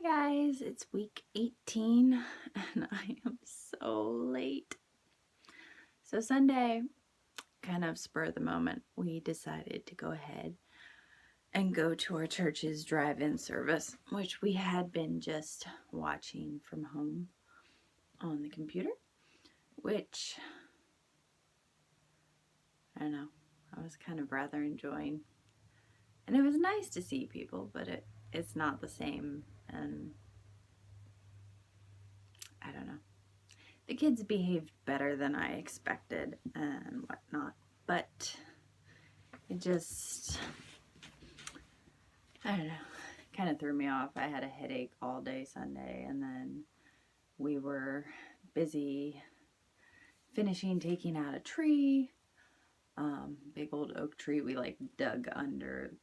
Guys, it's week 18 and I am so late. So Sunday, kind of spur of the moment, we decided to go ahead and go to our church's drive-in service, which we had been just watching from home on the computer, which, I don't know, I was kind of rather enjoying. And it was nice to see people, but it's not the same, and I don't know. The kids behaved better than I expected and whatnot, but it just, I don't know, kind of threw me off. I had a headache all day Sunday, and then we were busy finishing taking out a tree, big old oak tree. We like dug under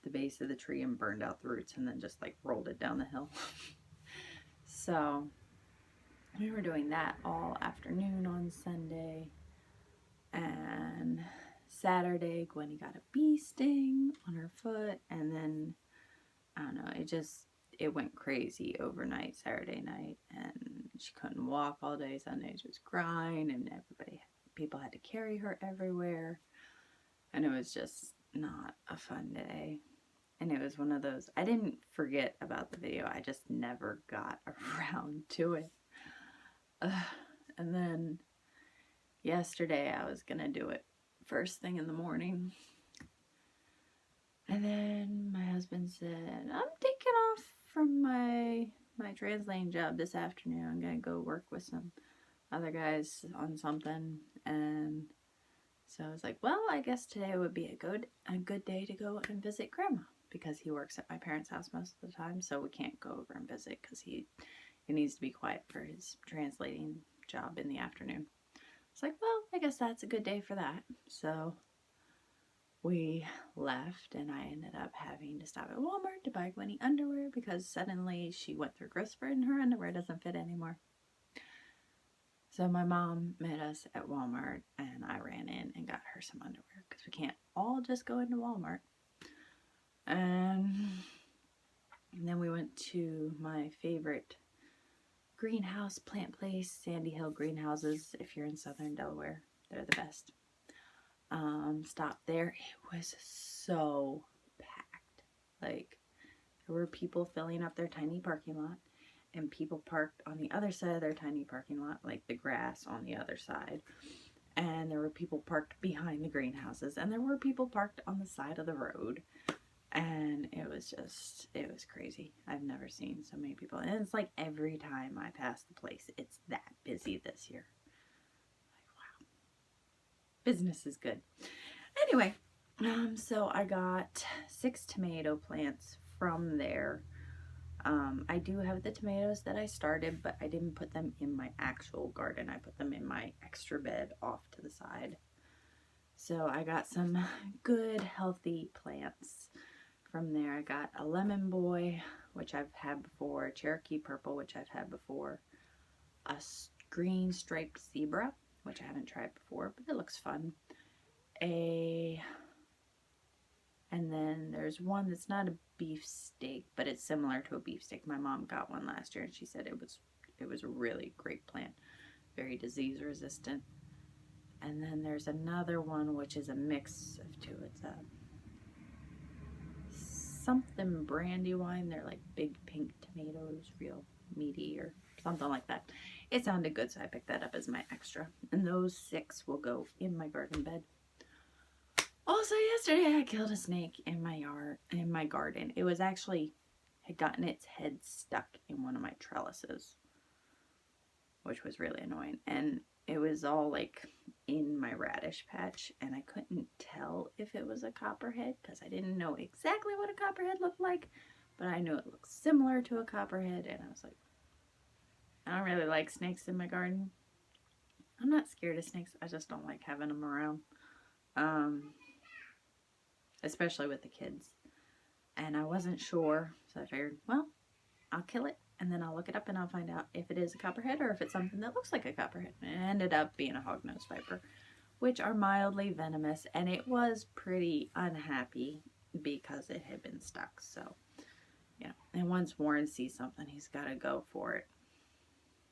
the base of the tree and burned out the roots and then just like rolled it down the hill. So we were doing that all afternoon on Sunday, and Saturday Gwenny got a bee sting on her foot, and then I don't know, it went crazy overnight Saturday night, and she couldn't walk all day Sunday. She was crying, and people had to carry her everywhere, and it was just not a fun day. And it was one of those, I didn't forget about the video, I just never got around to it. And then yesterday I was gonna do it first thing in the morning, and then my husband said, I'm taking off from my translating job this afternoon. I'm gonna go work with some other guys on something. And so I was like, well, I guess today would be a good day to go and visit Grandma, because he works at my parents' house most of the time, so we can't go over and visit because it needs to be quiet for his translating job in the afternoon. It's like, well, I guess that's a good day for that. So we left, and I ended up having to stop at Walmart to buy Gwenny underwear because suddenly she went through growth spurt and her underwear doesn't fit anymore. So my mom met us at Walmart, and I ran in and got her some underwear because we can't all just go into Walmart. And then we went to my favorite greenhouse plant place, Sandy Hill Greenhouses. If you're in southern Delaware, they're the best. Stopped there. It was so packed. Like, there were people filling up their tiny parking lot, and people parked on the other side of their tiny parking lot, like the grass on the other side. And there were people parked behind the greenhouses, and there were people parked on the side of the road. And it was crazy. I've never seen so many people. And it's like every time I pass the place, it's that busy this year. Like, wow. Business is good. Anyway, so I got 6 tomato plants from there. I do have the tomatoes that I started, but I didn't put them in my actual garden. I put them in my extra bed off to the side. So I got some good, healthy plants from there. I got a lemon boy, which I've had before, a Cherokee purple, which I've had before, a green striped zebra, which I haven't tried before, but it looks fun. And then there's one that's not a beefsteak, but it's similar to a beefsteak. My mom got one last year, and she said it was a really great plant, very disease resistant. And then there's another one which is a mix of two. It's a something Brandywine. They're like big pink tomatoes, real meaty or something like that. It sounded good, so I picked that up as my extra. And those 6 will go in my garden bed. Also, yesterday I killed a snake in my garden. It was had gotten its head stuck in one of my trellises, which was really annoying. And it was all like in my radish patch, and I couldn't tell if it was a copperhead because I didn't know exactly what a copperhead looked like, but I knew it looked similar to a copperhead, and I was like, I don't really like snakes in my garden. I'm not scared of snakes, I just don't like having them around. Especially with the kids. And I wasn't sure, so I figured, well, I'll kill it, and then I'll look it up and I'll find out if it is a copperhead or if it's something that looks like a copperhead. And it ended up being a hognose viper, which are mildly venomous, and it was pretty unhappy because it had been stuck. So, And once Warren sees something, he's got to go for it.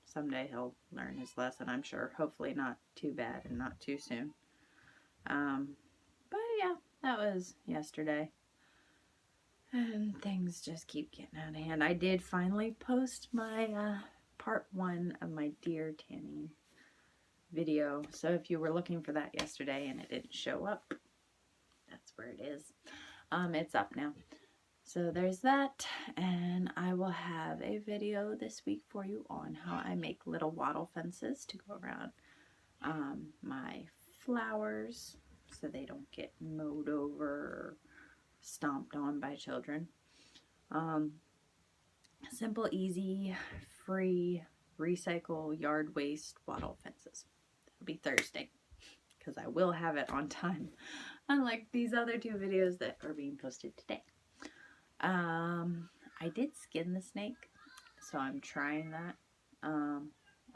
Someday he'll learn his lesson, I'm sure. Hopefully not too bad and not too soon. But yeah, that was yesterday. And things just keep getting out of hand. I did finally post my part 1 of my deer tanning video. So if you were looking for that yesterday and it didn't show up, that's where it is. It's up now. So there's that, and I will have a video this week for you on how I make little wattle fences to go around my flowers so they don't get mowed over or stomped on by children. Simple, easy, free, recycle yard waste wattle fences. It'll be Thursday because I will have it on time, unlike these other 2 videos that are being posted today. I did skin the snake, so I'm trying that. I'll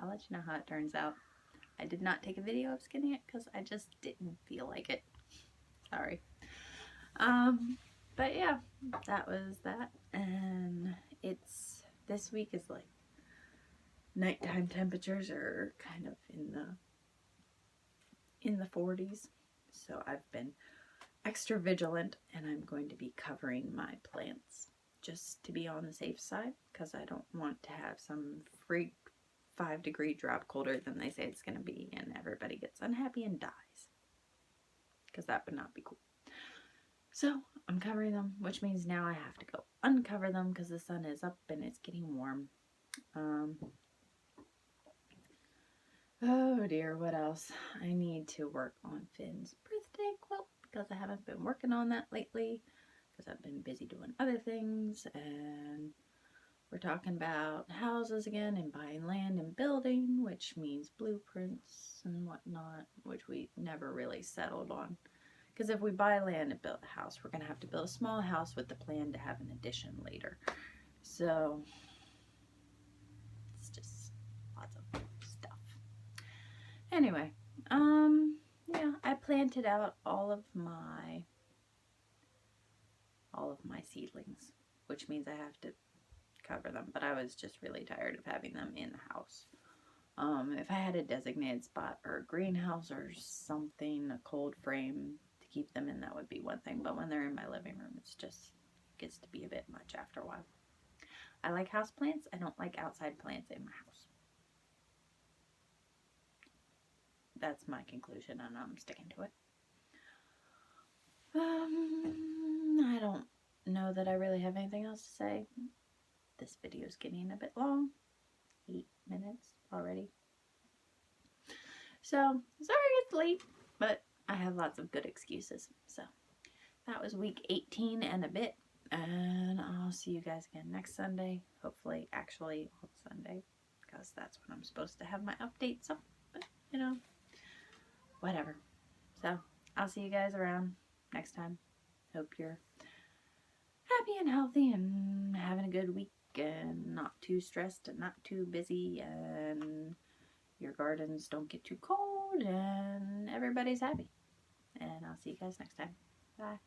let you know how it turns out. I did not take a video of skinning it because I just didn't feel like it. Sorry. But yeah, that was that. And this week is like nighttime temperatures are kind of in the 40s. So I've been extra vigilant, and I'm going to be covering my plants just to be on the safe side because I don't want to have some freak 5-degree drop colder than they say it's going to be and everybody gets unhappy and dies, because that would not be cool. So I'm covering them, which means now I have to go uncover them because the sun is up and it's getting warm. Oh dear, what else? I need to work on Finn's birthday quilt because I haven't been working on that lately because I've been busy doing other things, and we're talking about houses again and buying land and building, which means blueprints and whatnot, which we never really settled on. Because if we buy land and build a house, we're going to have to build a small house with the plan to have an addition later. So it's just lots of stuff. Anyway, yeah, I planted out all of my seedlings, which means I have to cover them, but I was just really tired of having them in the house. If I had a designated spot or a greenhouse or something, a cold frame to keep them in, that would be one thing, but when they're in my living room, it's just gets to be a bit much after a while. I like house plants. I don't like outside plants in my house. That's my conclusion, and I'm sticking to it. I don't know that I really have anything else to say. This video is getting a bit long. 8 minutes already. So, sorry it's late, but I have lots of good excuses. So, that was week 18 and a bit. And I'll see you guys again next Sunday. Hopefully, actually, on Sunday. Because that's when I'm supposed to have my updates up. But, you know, whatever. So, I'll see you guys around next time. Hope you're happy and healthy and having a good week and not too stressed and not too busy, and your gardens don't get too cold and everybody's happy. And I'll see you guys next time. Bye.